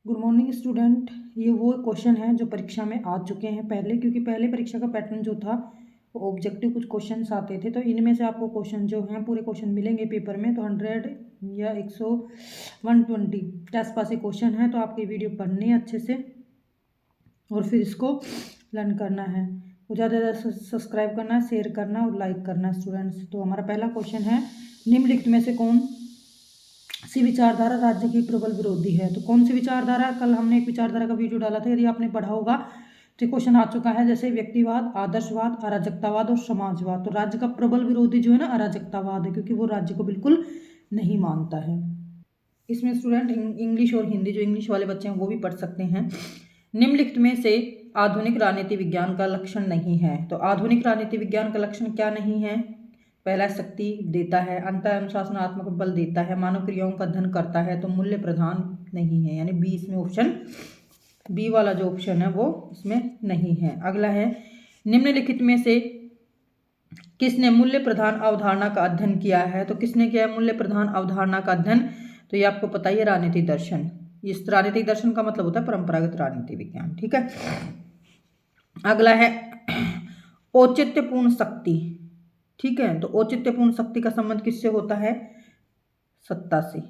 Good morning student. ये वो question है जो परीक्षा में आ चुके हैं पहले, क्योंकि पहले परीक्षा का पैटर्न जो था वो ऑब्जेक्टिव कुछ क्वेश्चंस आते थे, तो इनमें से आपको क्वेश्चन जो हैं पूरे क्वेश्चन मिलेंगे पेपर में। तो 100 या 120 के आसपास ये क्वेश्चन है, तो आपकी वीडियो पढ़नी है अच्छे से और फिर इसको लर्न करना है। तो ज़्यादा से ज़्यादा सब्सक्राइब करना है, शेयर करना और लाइक करना स्टूडेंट्स। तो हमारा पहला क्वेश्चन है, निम्नलिखित में से कौन सी विचारधारा राज्य की प्रबल विरोधी है। तो कौन सी विचारधारा, कल हमने एक विचारधारा का वीडियो डाला था, यदि आपने पढ़ा होगा तो क्वेश्चन आ चुका है, जैसे व्यक्तिवाद, आदर्शवाद, अराजकतावाद और समाजवाद। तो राज्य का प्रबल विरोधी जो है ना अराजकतावाद है, क्योंकि वो राज्य को बिल्कुल नहीं मानता है। इसमें स्टूडेंट इंग्लिश और हिंदी, जो इंग्लिश वाले बच्चे हैं वो भी पढ़ सकते हैं। निम्नलिखित में से आधुनिक राजनीति विज्ञान का लक्षण नहीं है। तो आधुनिक राजनीति विज्ञान का लक्षण क्या नहीं है? पहला, शक्ति देता है, अंतर अनुशासनात्मक बल देता है, मानव क्रियाओं का अध्ययन करता है, तो मूल्य प्रधान नहीं है, यानी बी इसमें ऑप्शन बी वाला जो ऑप्शन है वो इसमें नहीं है। अगला है, निम्नलिखित में से किसने मूल्य प्रधान अवधारणा का अध्ययन किया है। तो किसने किया है मूल्य प्रधान अवधारणा का अध्ययन? तो ये आपको पता ही है, राजनीतिक दर्शन। इस राजनीतिक दर्शन का मतलब होता है परंपरागत राजनीति विज्ञान। ठीक है। अगला है औचित्यपूर्ण शक्ति। ठीक है, तो औचित्यपूर्ण शक्ति का संबंध किससे होता है? सत्ता से।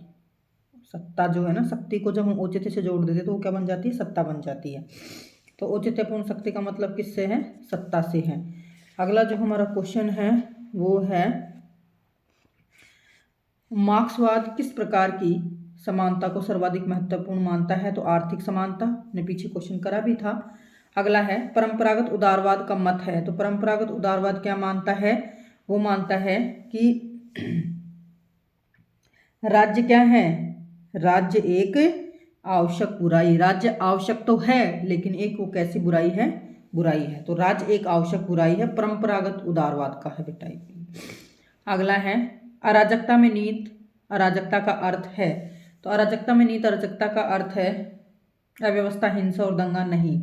सत्ता जो है ना, शक्ति को जब हम औचित्य से जोड़ देते तो वो क्या बन जाती है? सत्ता बन जाती है। तो औचित्यपूर्ण शक्ति का मतलब किससे है? सत्ता से है। अगला जो हमारा क्वेश्चन है वो है, मार्क्सवाद किस प्रकार की समानता को सर्वाधिक महत्वपूर्ण मानता है। तो आर्थिक समानता, ने पीछे क्वेश्चन करा भी था। अगला है, परंपरागत उदारवाद का मत है। तो परंपरागत उदारवाद क्या मानता है? वो मानता है कि राज्य क्या है? राज्य एक आवश्यक बुराई। राज्य आवश्यक तो है, लेकिन एक वो कैसी बुराई है? बुराई है। तो राज्य एक आवश्यक बुराई है, परंपरागत उदारवाद का है बेटा। अगला है, अराजकता में नीत अराजकता का अर्थ है। तो अराजकता में नीत अराजकता का अर्थ है अव्यवस्था, हिंसा और दंगा नहीं।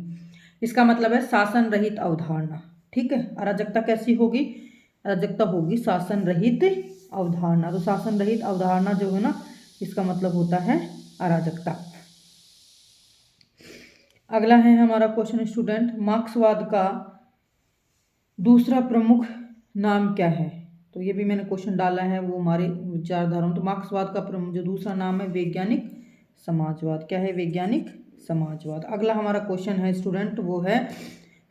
इसका मतलब है शासन रहित अवधारणा। ठीक है, अराजकता कैसी होगी? अराजकता होगी शासन रहित अवधारणा। तो शासन रहित अवधारणा जो है ना, इसका मतलब होता है अराजकता। अगला है हमारा क्वेश्चन स्टूडेंट, मार्क्सवाद का दूसरा प्रमुख नाम क्या है। तो ये भी मैंने क्वेश्चन डाला है, वो हमारे विचारधाराओं। तो मार्क्सवाद का प्रमुख जो दूसरा नाम है वैज्ञानिक समाजवाद। क्या है? वैज्ञानिक समाजवाद। अगला हमारा क्वेश्चन है स्टूडेंट, वो है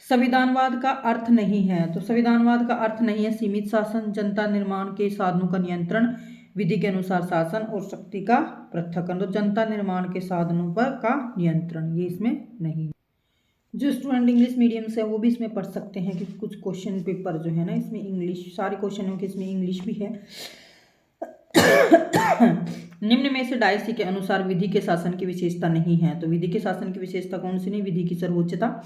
संविधानवाद का अर्थ नहीं है। तो संविधानवाद का अर्थ नहीं है सीमित शासन, जनता निर्माण के साधनों का नियंत्रण, विधि के अनुसार शासन और शक्ति का पृथक्करण। तो जनता निर्माण के साधनों पर का नियंत्रण, ये इसमें नहीं है। जो स्टूडेंट इंग्लिश मीडियम से है वो भी इसमें पढ़ सकते हैं, क्योंकि कुछ क्वेश्चन पेपर जो है ना इसमें इंग्लिश, सारे क्वेश्चनों के इसमें इंग्लिश भी है। निम्न में से डायसी के अनुसार विधि के शासन की विशेषता नहीं है। तो विधि के शासन की विशेषता कौन सी नहीं? विधि की सर्वोच्चता।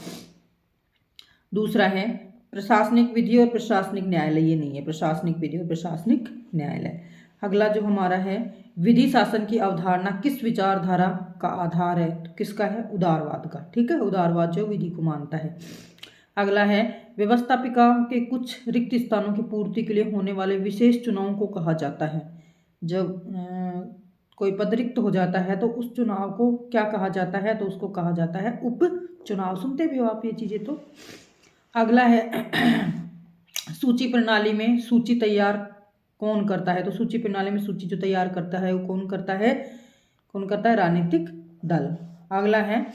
दूसरा है, प्रशासनिक विधि और प्रशासनिक न्यायालय। ये नहीं है, प्रशासनिक विधि और प्रशासनिक न्यायालय। अगला जो हमारा है, विधि शासन की अवधारणा किस विचारधारा का आधार है। तो किसका है? उदारवाद का। ठीक है, उदारवाद जो विधि को मानता है। अगला है, व्यवस्थापिका के कुछ रिक्त स्थानों की पूर्ति के लिए होने वाले विशेष चुनाव को कहा जाता है। जब कोई पद रिक्त हो जाता है तो उस चुनाव को क्या कहा जाता है? तो उसको कहा जाता है उप चुनाव। सुनते भी हो आप ये चीजें। तो अगला है, सूची प्रणाली में सूची तैयार कौन करता है। तो सूची प्रणाली में सूची जो तैयार करता है वो कौन करता है? कौन करता है? राजनीतिक दल। अगला है,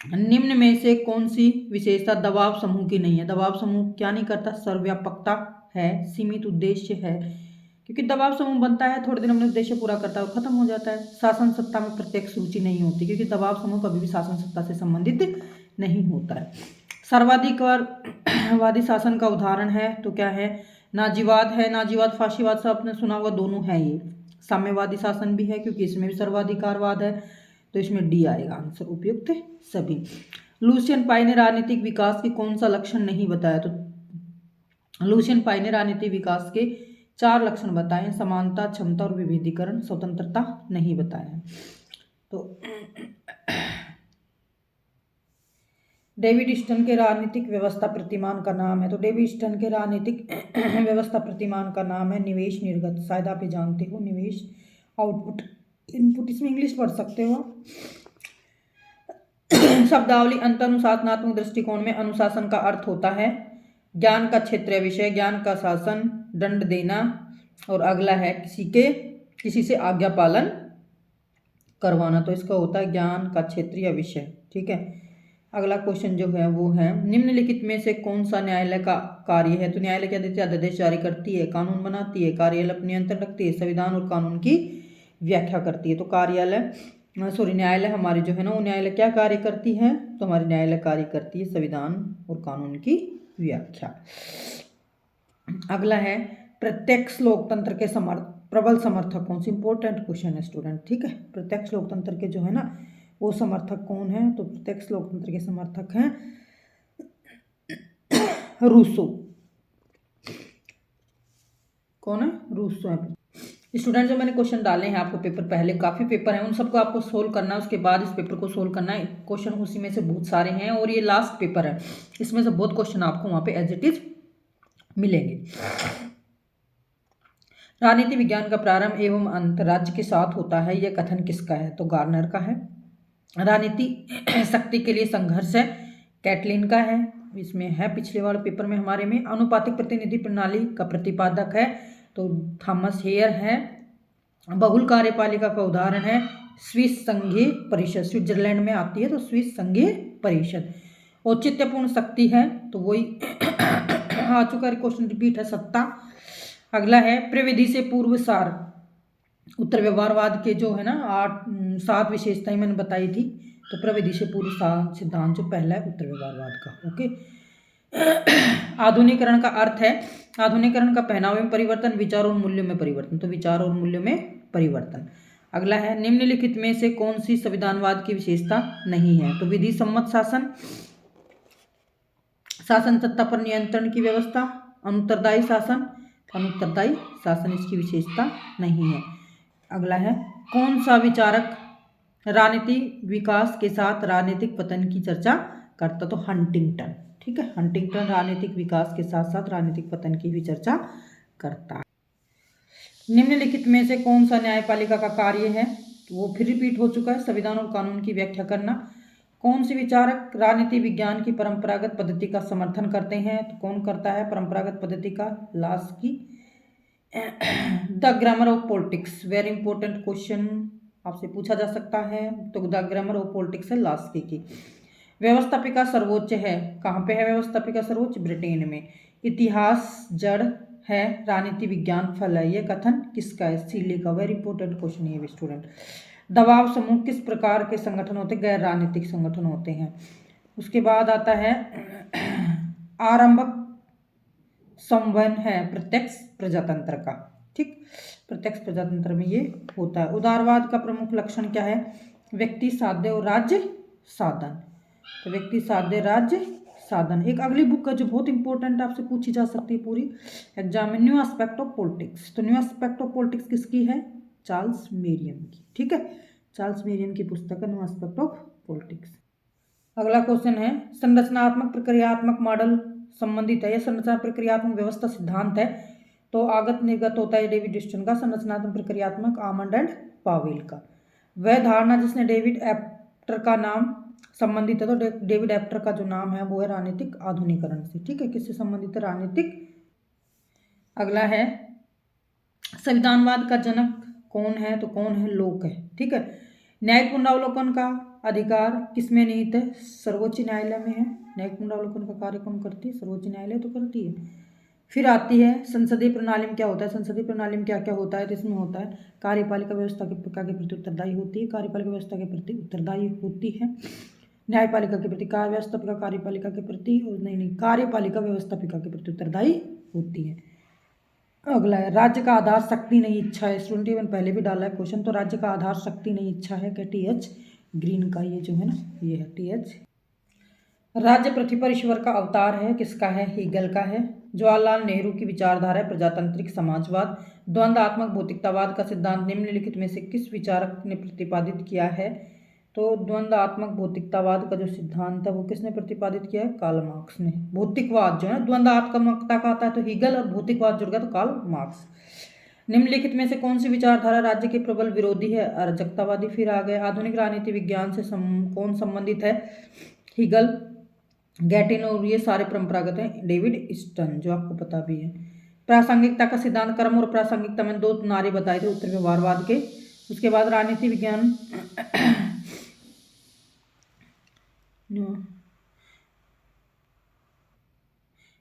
निम्न में से कौन सी विशेषता दबाव समूह की नहीं है। दबाव समूह क्या नहीं करता? सर्वव्यापकता है, सीमित उद्देश्य है, क्योंकि दबाव समूह बनता है, थोड़े दिन अपने उद्देश्य पूरा करता है, खत्म हो जाता है। शासन सत्ता में प्रत्यक्ष रुचि नहीं होती, क्योंकि दबाव समूह कभी भी शासन सत्ता से संबंधित नहीं होता है। सर्वाधिकारवादी शासन का उदाहरण है तो क्या है? नाजीवाद है। नाजीवाद, फाशीवाद सब आपने सुना होगा, दोनों है ये। साम्यवादी शासन भी है, क्योंकि इसमें भी सर्वाधिकारवाद है, तो इसमें डी आएगा आंसर, उपयुक्त सभी। लुसियन पाई ने राजनीतिक विकास के कौन सा लक्षण नहीं बताया। तो लुसियन पाई ने राजनीतिक विकास के 4 लक्षण बताए, समानता, क्षमता और विभेदीकरण, स्वतंत्रता नहीं बताया। तो डेविड स्टन के राजनीतिक व्यवस्था प्रतिमान का नाम है। तो डेविड स्टन के राजनीतिक व्यवस्था प्रतिमान का नाम है निवेश निर्गत। शायद आप ये जानते हो, निवेश आउटपुट इनपुट इसमें इंग्लिश पढ़ सकते हो आप। शब्दावली अंतरनुशासनात्मक दृष्टिकोण में अनुशासन का अर्थ होता है ज्ञान का क्षेत्र या विषय, ज्ञान का शासन, दंड देना। और अगला है किसी से आज्ञा पालन करवाना, तो इसका होता है ज्ञान का क्षेत्र या विषय। ठीक है, अगला क्वेश्चन जो है वो है निम्नलिखित में से कौन सा न्यायालय का कार्य है। तो न्यायालय क्या देती है, अध्यादेश जारी करती है, कानून बनाती है, कार्यालय पर नियंत्रण रखती है, संविधान और कानून की व्याख्या करती है। तो न्यायालय हमारी जो है ना वो न्यायालय क्या कार्य करती है, तो हमारी न्यायालय कार्य करती है संविधान और कानून की व्याख्या। अगला है प्रत्यक्ष लोकतंत्र के प्रबल समर्थक कौन से, इंपॉर्टेंट क्वेश्चन है स्टूडेंट। ठीक है, प्रत्यक्ष लोकतंत्र के जो है ना वो समर्थक कौन है, तो प्रत्यक्ष लोकतंत्र के समर्थक हैं रूसो। कौन है, रूसो है। स्टूडेंट जो मैंने क्वेश्चन डाले हैं आपको पेपर, पहले काफ़ी पेपर हैं, उन सबको आपको सोल्व करना है, उसके बाद इस पेपर को सोल्व करना है। क्वेश्चन उसी में से बहुत सारे हैं और ये लास्ट पेपर है, इसमें से बहुत क्वेश्चन आपको वहाँ पे एज इट इज मिलेंगे। राजनीति विज्ञान का प्रारंभ एवं अंत राज्य के साथ होता है, यह कथन किसका है, तो गार्नर का है। राजनीति शक्ति के लिए संघर्ष है, कैटलिन का है, इसमें है पिछले वाले पेपर में हमारे में। अनुपातिक प्रतिनिधि प्रणाली का प्रतिपादक है, तो थॉमस हेयर है। बहुल कार्यपालिका का उदाहरण है स्विस संघीय परिषद, स्विट्जरलैंड में आती है तो स्विस संघीय परिषद। औचित्यपूर्ण शक्ति है, तो वही आ चुका है, क्वेश्चन रिपीट है, सत्ता। अगला है प्रविधि से पूर्व सार, उत्तर व्यवहारवाद के जो है ना 7 विशेषताएं मैंने बताई थी, तो प्रविधि से पूर्व सार सिद्धांत जो पहला है उत्तर व्यवहारवाद का। ओके। आधुनिकरण का अर्थ है आधुनिकरण का पहनावे में परिवर्तन, विचार और मूल्यों में परिवर्तन, तो विचार और मूल्यों में परिवर्तन। अगला है निम्नलिखित में से कौन सी संविधानवाद की विशेषता नहीं है, तो विधि सम्मत शासन, शासन सत्ता पर नियंत्रण की व्यवस्था, अनुत्तरदायी शासन, अनुत्तरदायी शासन इसकी विशेषता नहीं है। अगला है कौन सा विचारक राजनीतिक विकास के साथ राजनीतिक पतन की चर्चा करता, तो हंटिंगटन। ठीक है, हंटिंगटन राजनीतिक विकास के साथ साथ राजनीतिक पतन की भी चर्चा करता है। निम्नलिखित में से कौन सा न्यायपालिका का कार्य है, तो वो फिर रिपीट हो चुका है, संविधान और कानून की व्याख्या करना। कौन से विचारक राजनीति विज्ञान की परंपरागत पद्धति का समर्थन करते हैं, तो कौन करता है परंपरागत पद्धति का, Laski. The grammar of politics, very important question आपसे पूछा जा सकता है, तो द ग्रामर ऑफ पॉलिटिक्स है लास्की की। व्यवस्थापिका सर्वोच्च है, कहाँ पे है व्यवस्थापिका सर्वोच्च, ब्रिटेन में। इतिहास जड़ है, राजनीति विज्ञान फल है, यह कथन किसका है, सीले का। वेरी इंपॉर्टेंट क्वेश्चन है स्टूडेंट। दबाव समूह किस प्रकार के संगठन होते हैं, गैर राजनीतिक संगठन होते हैं। उसके बाद आता है आरंभक संवहन है प्रत्यक्ष प्रजातंत्र का। ठीक, प्रत्यक्ष प्रजातंत्र में ये होता है। उदारवाद का प्रमुख लक्षण क्या है, व्यक्ति साध्य और राज्य साधन, तो व्यक्ति साध्य राज्य साधन। एक अगली बुक है जो बहुत इंपॉर्टेंट आपसे पूछी जा सकती है पूरी एग्जाम में, न्यू एस्पेक्ट ऑफ पॉलिटिक्स, तो न्यू एस्पेक्ट ऑफ पॉलिटिक्स किसकी है, चार्ल्स मेरियम की। ठीक है, चार्ल्स मेरियम की पुस्तक है न्यू एस्पेक्ट ऑफ पॉलिटिक्स। अगला क्वेश्चन है संरचनात्मक प्रक्रियात्मक मॉडल संबंधित है, यह संरचना प्रक्रियात्मक व्यवस्था सिद्धांत है, तो आगत निर्गत होता है डेविड ह्यूस्टन का, संरचनात्मक प्रक्रियात्मक आमंड एंड पावेल का। वह धारणा जिसने डेविड एप्टर का नाम संबंधित है, तो डेविड एप्टर का जो नाम है वो है राजनीतिक आधुनिकरण से। ठीक है, किससे संबंधित है, राजनीतिक। अगला है संविधानवाद का जनक कौन है, तो कौन है, लोक है। ठीक है, न्यायिक पुनरावलोकन का अधिकार किसमें निहित है, सर्वोच्च न्यायालय में है। न्यायिक पुनरावलोकन का कार्य कौन करती है, सर्वोच्च न्यायालय तो करती है। फिर आती है संसदीय प्रणाली में क्या होता है, संसदीय प्रणाली में क्या क्या होता है, तो इसमें होता है कार्यपालिका व्यवस्था के प्रति उत्तरदायी होती है, कार्यपालिका व्यवस्था के प्रति उत्तरदायी होती है, न्यायपालिका के प्रति कार्य व्यवस्थापिका कार्यपालिका के प्रति, और नहीं कार्यपालिका व्यवस्थापिका के प्रति उत्तरदायी होती है। अगला है राज्य का आधार शक्ति नहीं इच्छा है, स्टूडेंट मैंने पहले भी डाला है क्वेश्चन, तो राज्य का आधार शक्ति नहीं इच्छा है, क्या, TH ग्रीन का, ये जो है ना ये है TH। राज्य पृथ्वी पर ईश्वर का अवतार है, किसका है, हीगल का है। जवाहरलाल नेहरू की विचारधारा है प्रजातांत्रिक समाजवाद। द्वंद्वात्मक भौतिकतावाद का सिद्धांत निम्नलिखित में से किस विचारक ने प्रतिपादित किया है, तो द्वंद्वात्मक भौतिकतावाद का जो सिद्धांत है वो किसने प्रतिपादित किया है, कार्ल मार्क्स ने। भौतिकवाद जो है द्वंद्वात्मकता का आता है तो हीगल, और भौतिकवाद जुड़ गया तो कार्ल मार्क्स। निम्नलिखित में से कौन सी विचारधारा राज्य के प्रबल विरोधी है? अराजकतावादी। फिर आ गए आधुनिक राजनीति विज्ञान से कौन संबंधित है? हिगल, गैटिन, और ये सारे परंपरागत हैं, डेविड स्टन, जो आपको पता भी है। प्रासंगिकता का सिद्धांत, क्रम और प्रासंगिकता में दो नारे बताए थे उत्तर व्यवहारवाद के। उसके बाद राजनीति विज्ञान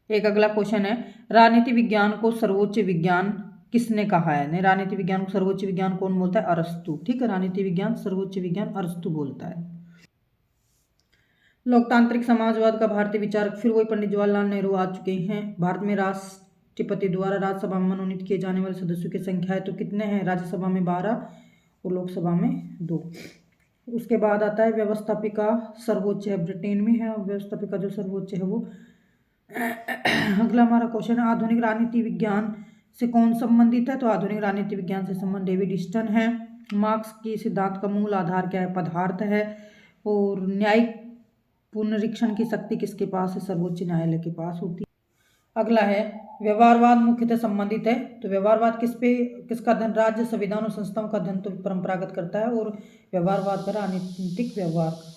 एक अगला क्वेश्चन है, राजनीति विज्ञान को सर्वोच्च विज्ञान किसने कहा है? राजनीति विज्ञान को सर्वोच्च विज्ञान कौन बोलता है? अरस्तु। ठीक है, राजनीति विज्ञान सर्वोच्च विज्ञान अरस्तु बोलता है। लोकतांत्रिक समाजवाद का भारतीय विचारक, फिर वही पंडित जवाहरलाल नेहरू आ चुके हैं। भारत में राष्ट्रपति द्वारा राज्यसभा में मनोनीत किए जाने वाले सदस्यों की संख्या है तो कितने हैं? राज्यसभा में 12 और लोकसभा में 2। उसके बाद आता है व्यवस्थापिका सर्वोच्च है, ब्रिटेन में है, और व्यवस्थापिका जो सर्वोच्च है वो अगला हमारा क्वेश्चन है, आधुनिक राजनीति विज्ञान से कौन संबंधित है? तो आधुनिक राजनीति विज्ञान से संबंध डेविड स्टन है। मार्क्स की सिद्धांत का मूल आधार क्या है? पदार्थ है। और न्यायिक पुनरीक्षण की शक्ति किसके पास है? सर्वोच्च न्यायालय के पास होती है। अगला है व्यवहारवाद मुख्यतः संबंधित है, तो व्यवहारवाद किसका अध्ययन? राज्य, संविधान और संस्थाओं का अध्ययन तो परंपरागत करता है, और व्यवहारवाद का राजनीतिक व्यवहार का।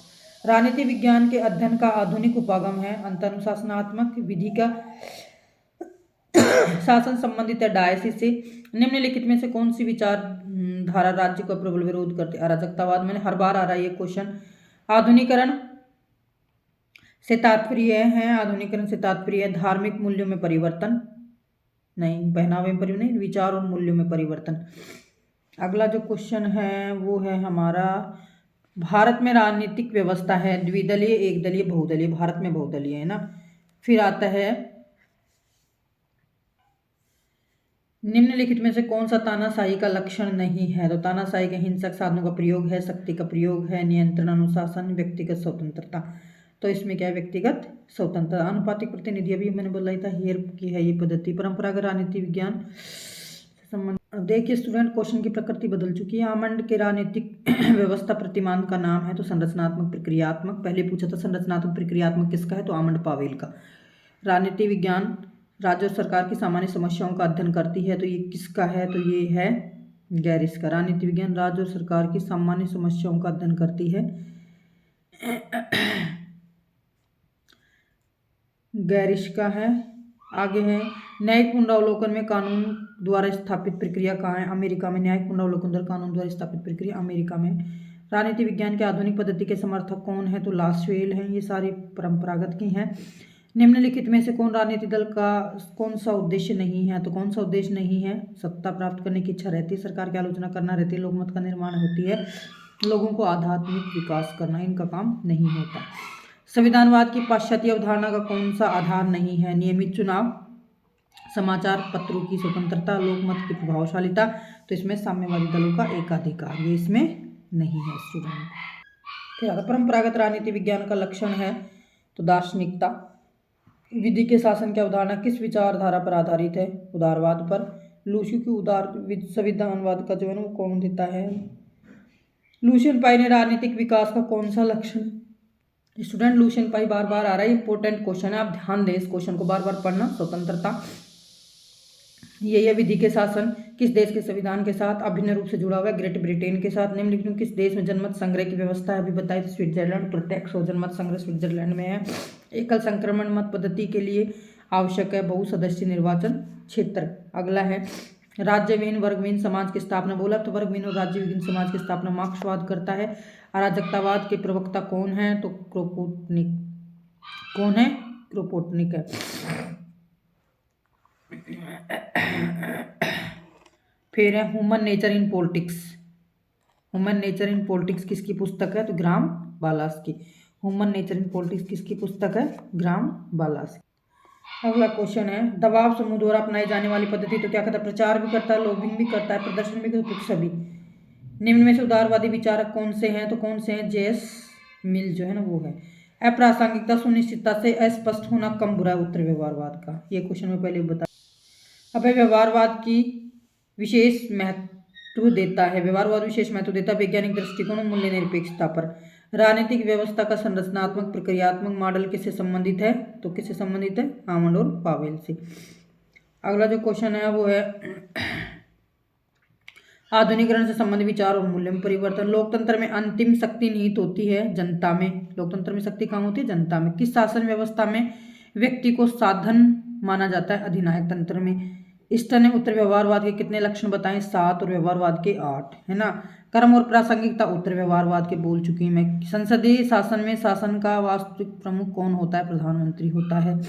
राजनीति विज्ञान के अध्ययन का आधुनिक उपागम है अंतरनुशासनात्मक विधि का शासन संबंधित है डायसिस से। निम्नलिखित में से कौन सी विचारधारा राज्य का प्रबल विरोध करती है? अराजकतावाद। मैंने हर बार आ रहा है ये क्वेश्चन। आधुनिकरण से तात्पर्य है, आधुनिकरण से तात्पर्य है धार्मिक मूल्यों में परिवर्तन, नहीं पहनावे में परिवर्तन नहीं, विचार और मूल्यों में परिवर्तन। अगला जो क्वेश्चन है वो है हमारा, भारत में राजनीतिक व्यवस्था है द्विदलीय, एक दलीय, बहुदलीय? भारत में बहुदलीय है ना। फिर आता है निम्नलिखित में से कौन सा तानाशाही का लक्षण नहीं है? तो तानाशाही के हिंसक साधनों का प्रयोग है, शक्ति का प्रयोग है, नियंत्रण, अनुशासन, व्यक्तिगत स्वतंत्रता। तो इसमें क्या है? व्यक्तिगत स्वतंत्रता। अनुपातिक प्रतिनिधि अभी मैंने बोला था, हेयर की है ये पद्धति। परंपरागत राजनीति विज्ञान संबंध। अब देखिए स्टूडेंट, क्वेश्चन की प्रकृति बदल चुकी है। आमंड के राजनीतिक व्यवस्था प्रतिमान का नाम है, तो संरचनात्मक प्रक्रियात्मक। पहले पूछा था संरचनात्मक प्रक्रियात्मक किसका है, तो आमंड पावेल का। राजनीति विज्ञान राज्य और सरकार की सामान्य समस्याओं का अध्ययन करती है, तो ये किसका है? तो ये है गैरिस का। राजनीति विज्ञान राज्य और सरकार की सामान्य समस्याओं का अध्ययन करती है, गैरिश का है। आगे है न्यायिक पुनरावलोकन में कानून द्वारा स्थापित प्रक्रिया कहाँ है? अमेरिका में। न्यायिक पुनरावलोकन द्वारा कानून द्वारा स्थापित प्रक्रिया अमेरिका में। राजनीति विज्ञान के आधुनिक पद्धति के समर्थक कौन है? तो लास्वेल हैं। ये सारी परंपरागत की हैं। निम्नलिखित में से कौन राजनीति दल का कौन सा उद्देश्य नहीं है? तो कौन सा उद्देश्य नहीं है? सत्ता प्राप्त करने की इच्छा रहती है, सरकार की आलोचना करना रहती है, लोकमत का निर्माण होती है, लोगों को आध्यात्मिक विकास करना, इनका काम नहीं होता। संविधानवाद की पाश्चात्य अवधारणा का कौन सा आधार नहीं है? नियमित चुनाव, समाचार पत्रों की स्वतंत्रता, लोकमत की प्रभावशालिता। तो इसमें साम्यवादी दलों का एकाधिकार, ये इसमें नहीं है स्टूडेंट। फिर परंपरागत राजनीति विज्ञान का लक्षण है तो दार्शनिकता। विधि के शासन की अवधारणा किस विचारधारा पर आधारित है? उदारवाद पर। लूसी की उदार संविधानवाद का जो है वो कौन देता है? लुशियन पाई ने राजनीतिक विकास का कौन सा लक्षण? स्टूडेंट लुशियन पाई बार बार आ रहा है, इंपॉर्टेंट क्वेश्चन है, आप ध्यान दें इस क्वेश्चन को, बार बार पढ़ना। स्वतंत्रता, ये विधि के शासन किस देश के संविधान के साथ अभिन्न रूप से जुड़ा हुआ है? ग्रेट ब्रिटेन के साथ। निम्नलिखित में किस देश में जनमत संग्रह की व्यवस्था है? अभी बताइए, स्विट्जरलैंड। प्रत्यक्ष और जनमत संग्रह स्विट्जरलैंड में है। एकल संक्रमण मत पद्धति के लिए आवश्यक है बहुसदस्यीय निर्वाचन क्षेत्र। अगला है राज्यविहीन वर्गविहीन समाज की स्थापना। बोला तो वर्गविहीन और राज्यविहीन समाज की स्थापना मार्क्सवाद करता है। अराजकतावाद के प्रवक्ता कौन है? तो क्रोपोटनिक। कौन है? क्रोपोटनिक है। फिर है human nature in politics. Human nature in politics किसकी पुस्तक है? तो ग्राम बालास की। ह्यूमन नेचर इन पॉलिटिक्स किसकी पुस्तक है? ग्राम बालास की। अगला क्वेश्चन है दबाव समूह द्वारा अपनाई जाने वाली पद्धति, तो क्या कहता है? प्रचार भी करता है, लॉबिंग भी करता है, प्रदर्शन भी करता है, सभी। निम्न में से उदारवादी विचारक कौन से हैं? तो कौन से हैं? जेएस मिल जो है ना वो है। अप्रासंगिकता सुनिश्चितता से अस्पष्ट होना कम बुरा है? उत्तर व्यवहारवाद का। ये क्वेश्चन में पहले बता। अब व्यवहारवाद की विशेष महत्व देता है, व्यवहारवाद विशेष महत्व देता है वैज्ञानिक दृष्टिकोण और मूल्य निरपेक्षता पर। राजनीतिक व्यवस्था का संरचनात्मक प्रक्रियात्मक मॉडल किससे संबंधित है? तो किससे संबंधित है? आमंड और पावेल से। अगला जो क्वेश्चन है वो है आधुनिकरण से संबंधित विचार और मूल्य में परिवर्तन। लोकतंत्र में अंतिम शक्ति निहित होती है जनता में। लोकतंत्र में शक्ति कहाँ होती है? जनता में। किस शासन व्यवस्था में व्यक्ति को साधन माना जाता है? अधिनायक तंत्र में। इष्टन ने उत्तर व्यवहारवाद के कितने लक्षण बताएं? 7 और व्यवहारवाद के 8, है ना। कर्म और प्रासंगिकता उत्तर व्यवहारवाद के बोल चुकी हूं मैं। संसदीय शासन में शासन का वास्तविक प्रमुख कौन होता है? प्रधानमंत्री होता है।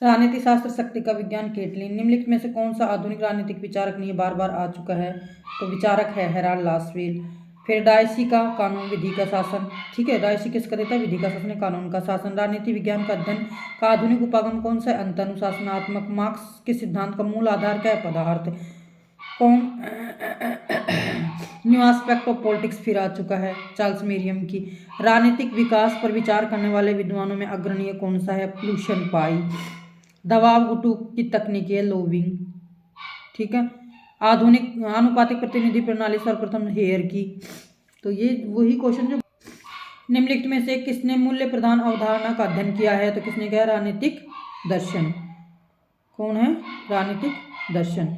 राजनीति शास्त्र शक्ति का विज्ञान केटलिन। निम्नलिखित में से कौन सा आधुनिक राजनीतिक विचारक नहीं बार बार आ चुका है? तो विचारक है हेराल्ड लासवेल। फिर डायसी का कानून विधि का शासन, ठीक है। डायसी किसका देता है? विधि का शासन, कानून का शासन। राजनीति विज्ञान का अध्ययन का आधुनिक उपागम कौन सा है? अंतरनुशासनात्मक। मार्क्स के सिद्धांत का मूल आधार क्या है? पदार्थ। कौन न्यू एस्पेक्ट ऑफ पॉलिटिक्स फिर आ चुका है? चार्ल्स मेरियम की। राजनीतिक विकास पर विचार करने वाले विद्वानों में अग्रणीय कौन सा है? प्लूशन पाई। दबाव गुटू की तकनीक है लोविंग, ठीक है। आधुनिक आनुपातिक प्रतिनिधि प्रणाली सर्वप्रथम हेयर की। तो ये वही क्वेश्चन जो निम्नलिखित में से किसने मूल्य प्रधान अवधारणा का अध्ययन किया है? तो किसने किया? राजनीतिक दर्शन। कौन है? राजनीतिक दर्शन।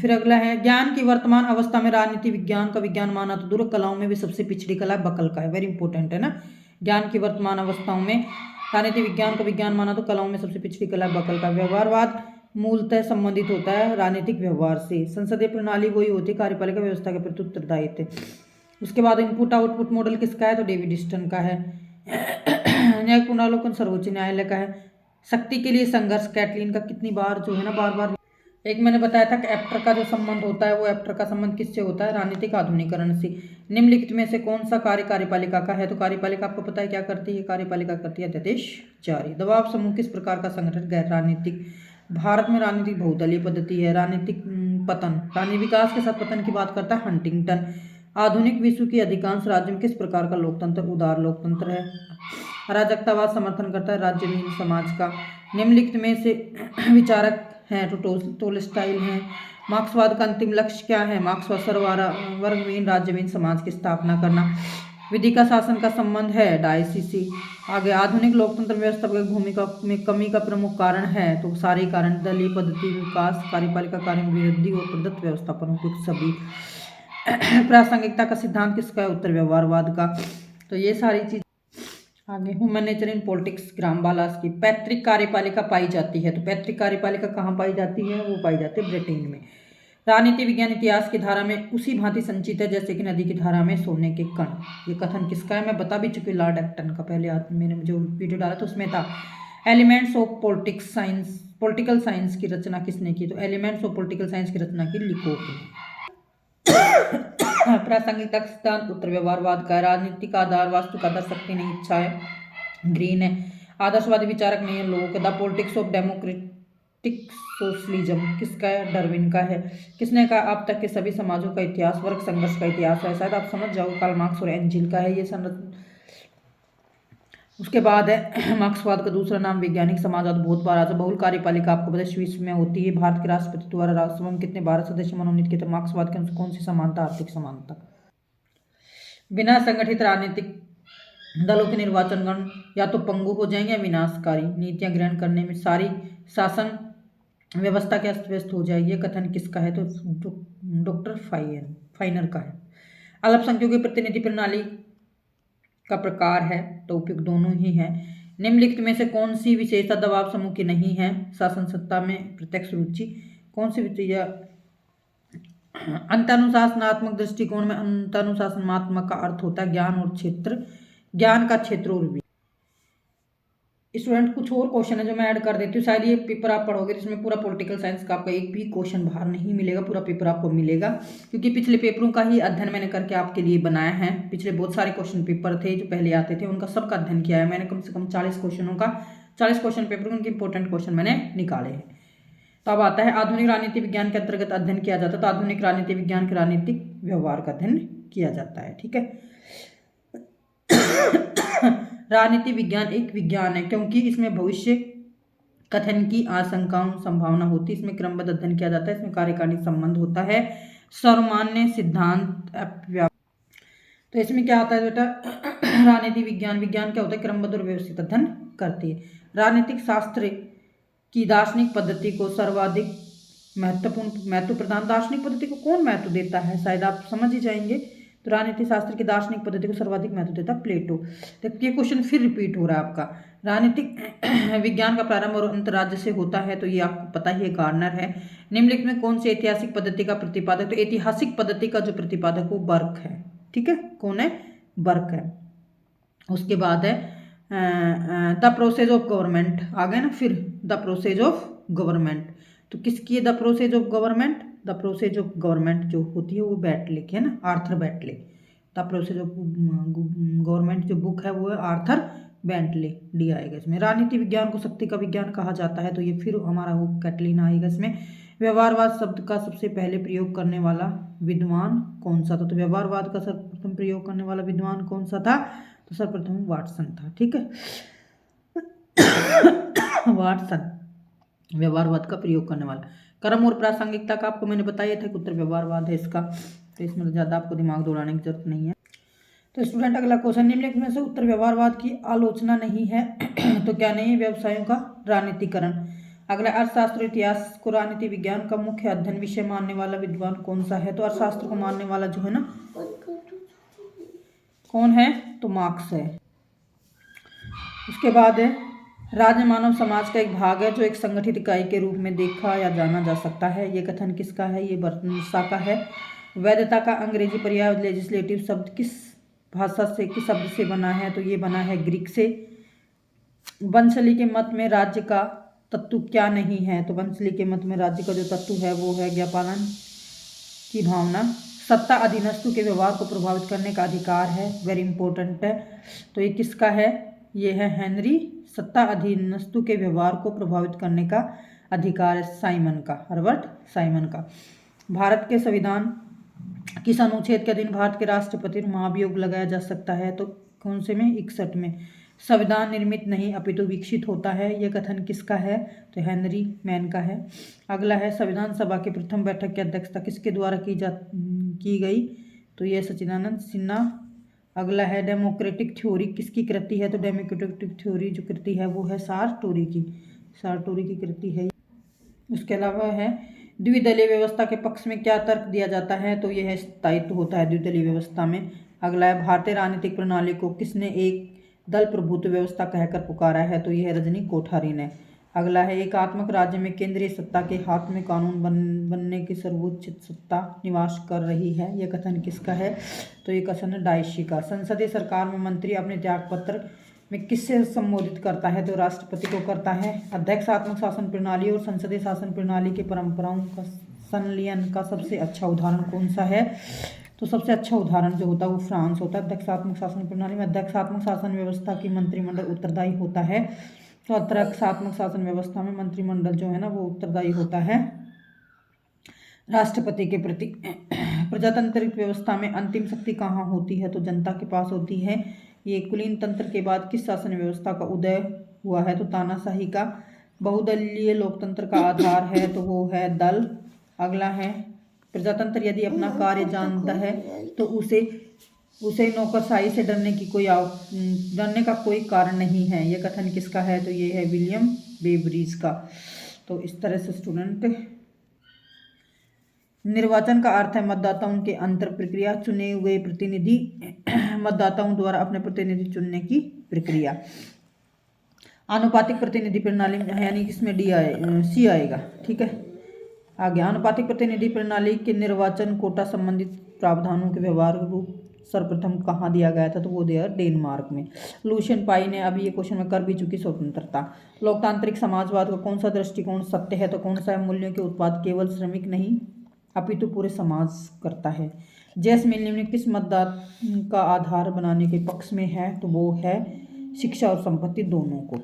फिर अगला है ज्ञान की वर्तमान अवस्था में राजनीति विज्ञान का विज्ञान माना तो दुर्ग कलाओं में भी सबसे पिछड़ी कला बकल का है। वेरी इंपॉर्टेंट है ना। ज्ञान की वर्तमान अवस्थाओं में राजनीति विज्ञान का विज्ञान माना तो कलाओं में सबसे पिछड़ी कला बकल का। व्यवहारवाद मूलतः संबंधित होता है राजनीतिक व्यवहार से। संसदीय प्रणाली वही होती है कार्यपालिका व्यवस्था के प्रति उत्तरदायित्व। उसके बाद इनपुट आउटपुट मॉडल किसका है? तो डेविड स्टन का है। न्यायिक पुनरावलोकन सर्वोच्च न्यायालय का है। शक्ति के लिए संघर्ष कैटलिन का कितनी बार जो है ना बार बार। एक मैंने बताया था कि एप्टर का जो संबंध होता है वो एप्टर का संबंध किससे होता है? राजनीतिक आधुनिकरण से। निम्नलिखित में से कौन सा कार्य कार्यपालिका का है? तो कार्यपालिका आपको पता है क्या करती है? कार्यपालिका करती है अध्यादेश जारी। दबाव समूह किस प्रकार का संगठन? गैर राजनीतिक। भारत में राजनीतिक बहुदलीय पद्धति है। राजनीतिक पतन, राजनीतिक विकास के साथ पतन की बात करता है हंटिंगटन। आधुनिक विश्व की अधिकांश राज्यों में किस प्रकार का लोकतंत्र? उदार लोकतंत्र है। अराजकतावाद समर्थन करता है राज्यविहीन समाज का। निम्नलिखित में से विचारक हैं तो टोल्स्टॉय हैं। मार्क्सवाद का अंतिम लक्ष्य क्या है? मार्क्सवाद सर्ववर्गहीन राज्यहीन समाज की स्थापना करना। विधि का शासन का संबंध है डायसी से। आगे आधुनिक लोकतंत्र व्यवस्था की भूमिका में कमी का प्रमुख कारण है तो सारे कारण दलीय पद्धति विकास कार्यपालिका कार्य वृद्धि और प्रदत्त व्यवस्थापन उपयुक्त सभी। प्रासंगिकता का सिद्धांत किसका है? उत्तर व्यवहारवाद का। तो ये सारी चीज। आगे ह्यूमन नेचर इन पॉलिटिक्स ग्रामबालास की। पैतृक कार्यपालिका पाई जाती है तो पैतृक कार्यपालिका कहाँ पाई जाती है? वो पाई जाती है ब्रिटेन में। राजनीति विज्ञान इतिहास की धारा में उसी भांति संचित है जैसे कि नदी की धारा में सोने के कण। ये कथन किसका है? मैं बता भी चुकी लॉर्ड एक्टन का। पहले मैंने जो वीडियो डाला था उसमें था। Elements of politics science, political science की रचना किसने की? तो एलिमेंट्स ऑफ पॉलिटिकल साइंस की रचना की लिकोट ने। प्रासंगिकता सिद्धांत उत्तर व्यवहारवाद का। राजनीतिक आधार वास्तु का आधार शक्ति नहीं इच्छा है, ग्रीन है। आदर्शवादी विचारक नहीं है, लोग। The politics of democratic socialism किसका है? डार्विन का है। किसने कहा अब तक के सभी समाजों का इतिहास वर्ग संघर्ष का इतिहास है? शायद आप समझ जाओ, कार्ल मार्क्स और एंजिल का है ये संरचना। उसके बाद है मार्क्सवाद का दूसरा नाम वैज्ञानिक समाजवाद। बहुत बार आता। बहुल कार्यपालिका आपको पता है स्विस में होती है। भारत के राष्ट्रपति द्वारा राज्यसभा में कितने भारत सदस्य मनोनीत किए थे? मार्क्सवाद के अनुसार कौन सी समानता? आर्थिक समानता। बिना संगठित राजनीतिक दलों के निर्वाचन गण या तो पंगु हो जाएंगे या विनाशकारी नीतियां ग्रहण करने में सारी शासन व्यवस्था के अस्त व्यस्त हो जाएगी। कथन किसका है? तो डॉक्टर फाइनर का है। अल्पसंख्यकों की प्रतिनिधि प्रणाली का प्रकार है तो उपयुक्त दोनों ही है। निम्नलिखित में से कौन सी विशेषता दबाव समूह की नहीं है? शासन सत्ता में प्रत्यक्ष रुचि। कौन सी विशेषता? अंतानुशासनात्मक दृष्टिकोण में अंतानुशासनात्मक का अर्थ होता है ज्ञान और क्षेत्र, ज्ञान का क्षेत्र और भी। स्टूडेंट कुछ और क्वेश्चन है जो मैं ऐड कर देती हूँ। शायद ये पेपर आप पढ़ोगे जिसमें पूरा पॉलिटिकल साइंस का आपका एक भी क्वेश्चन बाहर नहीं मिलेगा, पूरा पेपर आपको मिलेगा क्योंकि पिछले पेपरों का ही अध्ययन मैंने करके आपके लिए बनाया है। पिछले बहुत सारे क्वेश्चन पेपर थे जो पहले आते थे, उनका सबका अध्ययन किया है मैंने। कम से कम 40 क्वेश्चनों का 40 क्वेश्चन पेपर उनके इंपॉर्टेंट क्वेश्चन मैंने निकाले हैं। तो अब आता है आधुनिक राजनीति विज्ञान के अंतर्गत अध्ययन किया जाता है। तो आधुनिक राजनीति विज्ञान के राजनीतिक व्यवहार का अध्ययन किया जाता है। ठीक है। राजनीति विज्ञान एक विज्ञान है क्योंकि इसमें भविष्य कथन की आशंकाओं संभावना होती है। इसमें क्रमबद्ध अध्ययन किया जाता है। इसमें कार्यकारिणी संबंध होता है, सर्वमान्य सिद्धांत। तो इसमें क्या होता है बेटा? राजनीति विज्ञान क्या होता है? क्रमबद्ध और व्यवस्थित अध्ययन करती है। राजनीतिक शास्त्र की दार्शनिक पद्धति को सर्वाधिक महत्व प्रधान दार्शनिक पद्धति को कौन महत्व देता है, शायद आप समझ ही जाएंगे। तो राजनीति शास्त्र की दार्शनिक पद्धति को सर्वाधिक महत्व देता प्लेटो। देखिए क्वेश्चन फिर रिपीट हो रहा है आपका, राजनीतिक विज्ञान का प्रारंभ और अंत राज्य से होता है, तो ये आपको पता ही है, गार्नर है। निम्नलिखित में कौन सी ऐतिहासिक पद्धति का प्रतिपादक, तो ऐतिहासिक पद्धति का जो प्रतिपादक वो बर्क है, ठीक है, कौन है, बर्क है। उसके बाद है द प्रोसेस ऑफ गवर्नमेंट, आ गए ना फिर, द प्रोसेस ऑफ गवर्नमेंट, तो किसकी है the process of government, the process of government जो होती है वो बैटले की है ना, Arthur Bentley. The process of government जो बुक है वो है आर्थर बेंटले, डी आएगा इसमें। राजनीति विज्ञान को शक्ति का विज्ञान कहा जाता है, तो ये फिर हमारा वो कैटलीन आएगा इसमें। व्यवहारवाद शब्द का सबसे पहले प्रयोग करने वाला विद्वान कौन सा था, तो व्यवहारवाद का सर्वप्रथम प्रयोग करने वाला विद्वान कौन सा था, तो सर्वप्रथम वाटसन था, ठीक है। वाटसन व्यवहारवाद का प्रयोग करने वाला। क्रम और प्रासंगिकता का आपको मैंने बताया था कि उत्तर व्यवहारवाद है इसका, तो इसमें तो ज़्यादा आपको दिमाग दौड़ाने की जरूरत नहीं है। तो स्टूडेंट अगला क्वेश्चन, निम्नलिखित में से उत्तर व्यवहारवाद की आलोचना नहीं है तो क्या नहीं है, व्यवसायों का राजनीतिकरण। अगला, अर्थशास्त्र और इतिहास को राजनीति विज्ञान का मुख्य अध्ययन विषय मानने वाला विद्वान कौन सा है, तो अर्थशास्त्र को मानने वाला जो है ना कौन है, तो मार्क्स है। उसके बाद है राज्य मानव समाज का एक भाग है जो एक संगठित इकाई के रूप में देखा या जाना जा सकता है, ये कथन किसका है, ये बर्टन शॉ का है। वैधता का अंग्रेजी पर्याय लेजिस्लेटिव शब्द किस भाषा से, किस शब्द से बना है, तो ये बना है ग्रीक से। बंसली के मत में राज्य का तत्व क्या नहीं है, तो बंसली के मत में राज्य का जो तत्व है वो है ज्ञापालन की भावना। सत्ता अधीनस्थों के व्यवहार को प्रभावित करने का अधिकार है, वेरी इंपॉर्टेंट है, तो ये किसका है, ये है हेनरी। सत्ता अधीनस्थों के व्यवहार को प्रभावित करने का अधिकार है साइमन का, हर्बर्ट साइमन का। भारत के संविधान किस अनुच्छेद के अधीन भारत के राष्ट्रपति महाभियोग लगाया जा सकता है, तो कौन से में, 61 में। संविधान निर्मित नहीं अपितु विकसित होता है, यह कथन किसका है, तो हेनरी मैन का है। अगला है संविधान सभा की प्रथम बैठक की अध्यक्षता किसके द्वारा की गई, तो यह सच्चिदानंद सिन्हा। अगला है डेमोक्रेटिक थ्योरी किसकी कृति है, तो डेमोक्रेटिक थ्योरी जो कृति है वो है सारटोरी की, सारटोरी की कृति है। उसके अलावा है द्विदलीय व्यवस्था के पक्ष में क्या तर्क दिया जाता है, तो यह स्थायित्व होता है द्विदलीय व्यवस्था में। अगला है भारतीय राजनीतिक प्रणाली को किसने एक दल प्रभुत्व व्यवस्था कहकर पुकारा है, तो यह रजनी कोठारी ने। अगला है एकात्मक राज्य में केंद्रीय सत्ता के हाथ में कानून बनने की सर्वोच्च सत्ता निवास कर रही है, यह कथन किसका है, तो ये कथन है डायशी का। संसदीय सरकार में मंत्री अपने त्याग पत्र में किससे संबोधित करता है, तो राष्ट्रपति को करता है। अध्यक्षात्मक शासन प्रणाली और संसदीय शासन प्रणाली की परंपराओं का संलयन का सबसे अच्छा उदाहरण कौन सा है, तो सबसे अच्छा उदाहरण जो होता है वो फ्रांस होता है। अध्यक्षात्मक शासन प्रणाली में अध्यक्षात्मक शासन व्यवस्था की मंत्रिमंडल उत्तरदायी होता है, तो अध्यक्षात्मक शासन व्यवस्था में मंत्रिमंडल जो है ना वो उत्तरदायी होता है राष्ट्रपति के प्रति। प्रजातांत्रिक व्यवस्था में अंतिम शक्ति कहाँ होती है, तो जनता के पास होती है। ये कुलीन तंत्र के बाद किस शासन व्यवस्था का उदय हुआ है, तो तानाशाही का। बहुदलीय लोकतंत्र का आधार है, तो वो है दल। अगला है प्रजातंत्र यदि अपना कार्य जानता है तो उसे नौकरशाही से डरने का कोई कारण नहीं है, यह कथन किसका है, तो ये है विलियम बेब्रिज का। तो इस तरह से स्टूडेंट निर्वाचन का अर्थ है मतदाताओं के अंतर प्रक्रिया, चुने हुए प्रतिनिधि मतदाताओं द्वारा अपने प्रतिनिधि चुनने की प्रक्रिया। आनुपातिक प्रतिनिधि प्रणाली यानी किसमें सी आएगा, ठीक है। आगे अनुपातिक प्रतिनिधि प्रणाली के निर्वाचन कोटा संबंधित प्रावधानों के व्यवहार रूप सर्वप्रथम कहाँ दिया गया था, तो वो दिया डेनमार्क में। लुशियन पाई ने अभी ये क्वेश्चन में कर भी चुकी स्वतंत्रता। लोकतांत्रिक समाजवाद का कौन सा दृष्टिकोण सत्य है, तो कौन सा है मूल्यों के उत्पाद केवल श्रमिक नहीं अपितु पूरे समाज करता है। जेस मिल ने किस मतदान का आधार बनाने के पक्ष में है, तो वो है शिक्षा और संपत्ति दोनों को।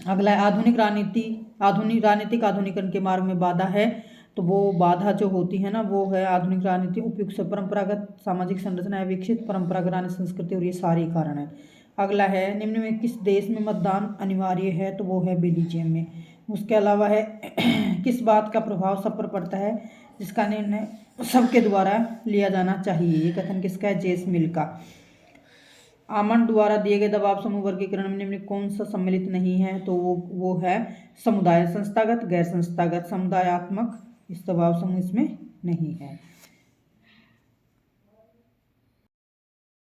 अगला है आधुनिक राजनीतिक आधुनिकरण के मार्ग में बाधा है, तो वो बाधा जो होती है ना वो है आधुनिक राजनीति उपयुक्त से परंपरागत सामाजिक संरचना विकसित परंपरागत राजनीतिक संस्कृति, और ये सारे कारण है। अगला है निम्न में किस देश में मतदान अनिवार्य है, तो वो है बेल्जियम में। उसके अलावा है किस बात का प्रभाव सब पर पड़ता है जिसका निर्णय सबके द्वारा लिया जाना चाहिए, ये कथन किसका है, जेस मिल का। आमंड द्वारा दिए गए दबाव समूह वर्गीकरण में निम्न कौन सा सम्मिलित नहीं है, तो वो है समुदाय, संस्थागत, गैर संस्थागत, समुदायात्मक, इस दबाव समूह इसमें नहीं है।